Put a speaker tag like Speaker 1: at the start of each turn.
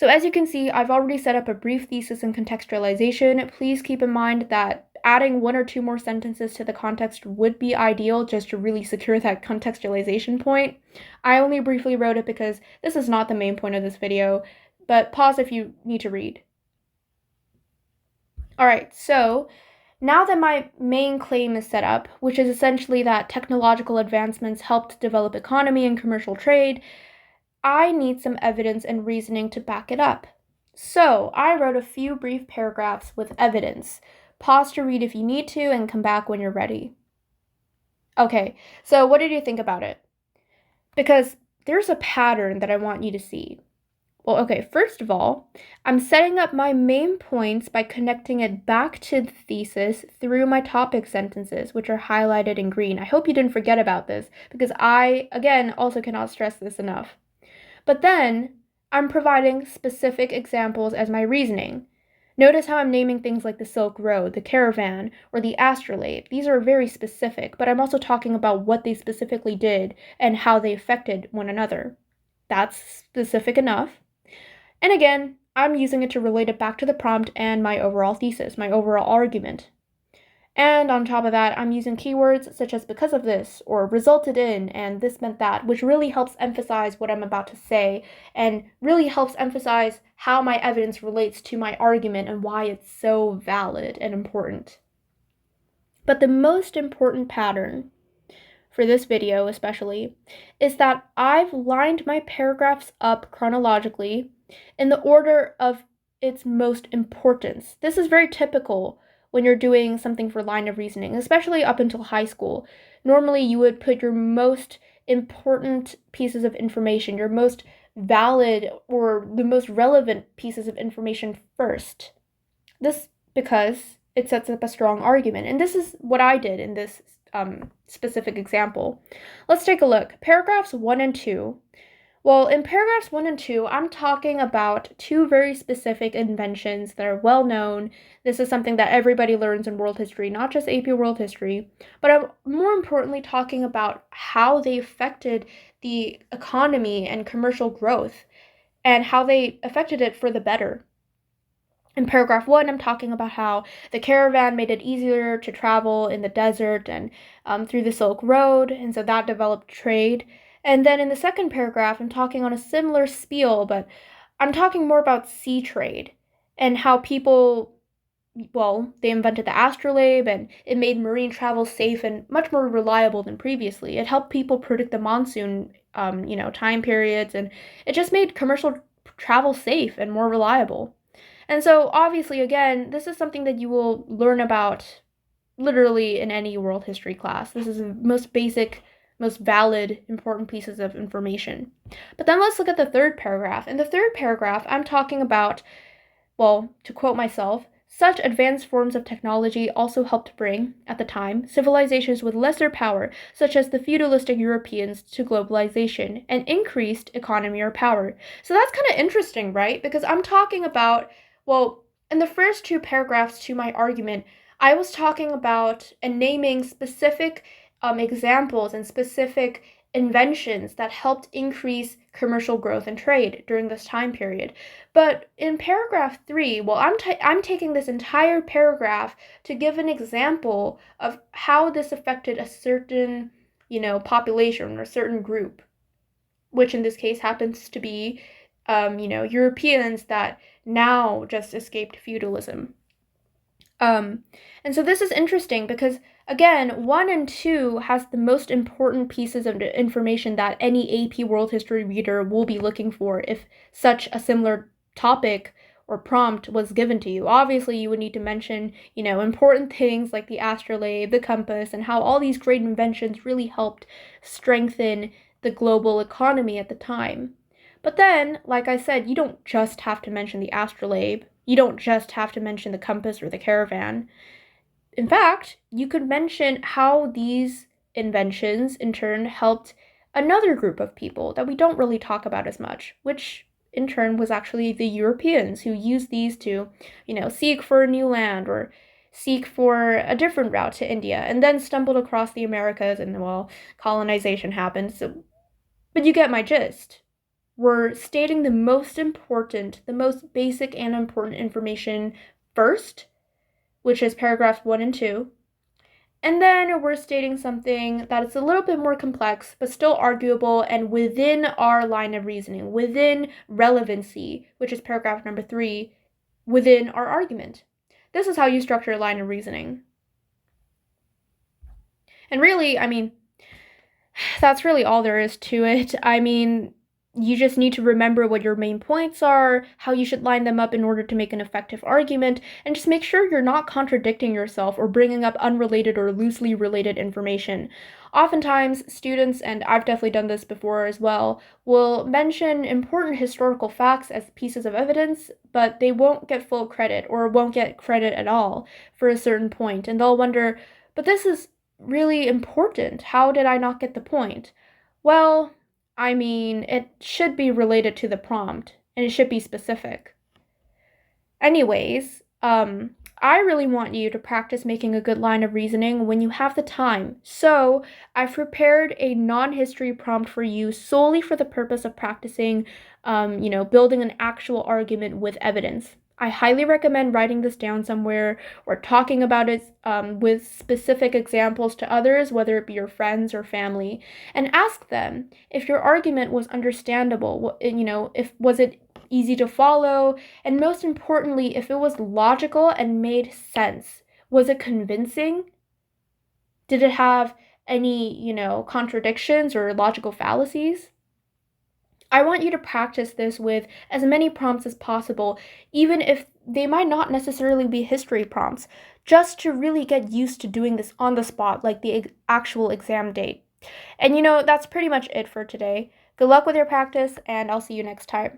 Speaker 1: So as you can see, I've already set up a brief thesis and contextualization. Please keep in mind that adding one or two more sentences to the context would be ideal just to really secure that contextualization point. I only briefly wrote it because this is not the main point of this video, but pause if you need to read. Alright, so now that my main claim is set up, which is essentially that technological advancements helped develop economy and commercial trade, I need some evidence and reasoning to back it up. So I wrote a few brief paragraphs with evidence. Pause to read if you need to and come back when you're ready. Okay, so what did you think about it? Because there's a pattern that I want you to see. Well, okay, first of all, I'm setting up my main points by connecting it back to the thesis through my topic sentences, which are highlighted in green. I hope you didn't forget about this, because I, again, also cannot stress this enough. But then, I'm providing specific examples as my reasoning. Notice how I'm naming things like the Silk Road, the Caravan, or the astrolabe. These are very specific, but I'm also talking about what they specifically did and how they affected one another. That's specific enough. And again, I'm using it to relate it back to the prompt and my overall thesis, my overall argument. And on top of that, I'm using keywords such as because of this, or resulted in, and this meant that, which really helps emphasize what I'm about to say, and really helps emphasize how my evidence relates to my argument and why it's so valid and important. But the most important pattern, for this video especially, is that I've lined my paragraphs up chronologically in the order of its most importance. This is very typical when you're doing something for line of reasoning, especially up until high school. Normally, you would put your most important pieces of information, your most valid or the most relevant pieces of information first. This because it sets up a strong argument. And this is what I did in this specific example. Let's take a look. Paragraphs 1 and 2. Well, in paragraphs 1 and 2, I'm talking about two very specific inventions that are well known. This is something that everybody learns in world history, not just AP World History, but I'm more importantly talking about how they affected the economy and commercial growth and how they affected it for the better. In paragraph 1, I'm talking about how the caravan made it easier to travel in the desert and through the Silk Road, and so that developed trade. And then in the second paragraph, I'm talking on a similar spiel, but I'm talking more about sea trade and how people, well, they invented the astrolabe and it made marine travel safe and much more reliable than previously. It helped people predict the monsoon, time periods, and it just made commercial travel safe and more reliable. And so, obviously, again, this is something that you will learn about literally in any world history class. This is the most basic, most valid, important pieces of information. But then let's look at the third paragraph. In the third paragraph, I'm talking about, well, to quote myself, such advanced forms of technology also helped bring, at the time, civilizations with lesser power, such as the feudalistic Europeans, to globalization, and increased economy or power. So that's kind of interesting, right? Because I'm talking about, well, in the first two paragraphs to my argument, I was talking about and naming specific examples and specific inventions that helped increase commercial growth and trade during this time period. But in paragraph 3, well, I'm taking this entire paragraph to give an example of how this affected a certain, population or a certain group, which in this case happens to be, Europeans that now just escaped feudalism. And so this is interesting because, again, 1 and 2 has the most important pieces of information that any AP World History reader will be looking for if such a similar topic or prompt was given to you. Obviously, you would need to mention, important things like the astrolabe, the compass, and how all these great inventions really helped strengthen the global economy at the time. But then, like I said, you don't just have to mention the astrolabe. You don't just have to mention the compass or the caravan. In fact, you could mention how these inventions in turn helped another group of people that we don't really talk about as much, which in turn was actually the Europeans who used these to, seek for a new land or seek for a different route to India and then stumbled across the Americas and, well, colonization happened. So, but you get my gist. we're stating the most important, the most basic and important information first, which is paragraphs 1 and 2. And then we're stating something that is a little bit more complex, but still arguable and within our line of reasoning, within relevancy, which is paragraph number 3, within our argument. This is how you structure a line of reasoning. And really, that's really all there is to it. You just need to remember what your main points are, how you should line them up in order to make an effective argument, and just make sure you're not contradicting yourself or bringing up unrelated or loosely related information. Oftentimes, students, and I've definitely done this before as well, will mention important historical facts as pieces of evidence, but they won't get full credit or won't get credit at all for a certain point, and they'll wonder, but this is really important. How did I not get the point? Well, it should be related to the prompt and it should be specific. Anyways, I really want you to practice making a good line of reasoning when you have the time. So, I've prepared a non-history prompt for you solely for the purpose of practicing, building an actual argument with evidence. I highly recommend writing this down somewhere or talking about it with specific examples to others, whether it be your friends or family, and ask them if your argument was understandable. If was it easy to follow, and most importantly, if it was logical and made sense. Was it convincing? Did it have any, contradictions or logical fallacies? I want you to practice this with as many prompts as possible, even if they might not necessarily be history prompts, just to really get used to doing this on the spot, like the actual exam date. And that's pretty much it for today. Good luck with your practice, and I'll see you next time.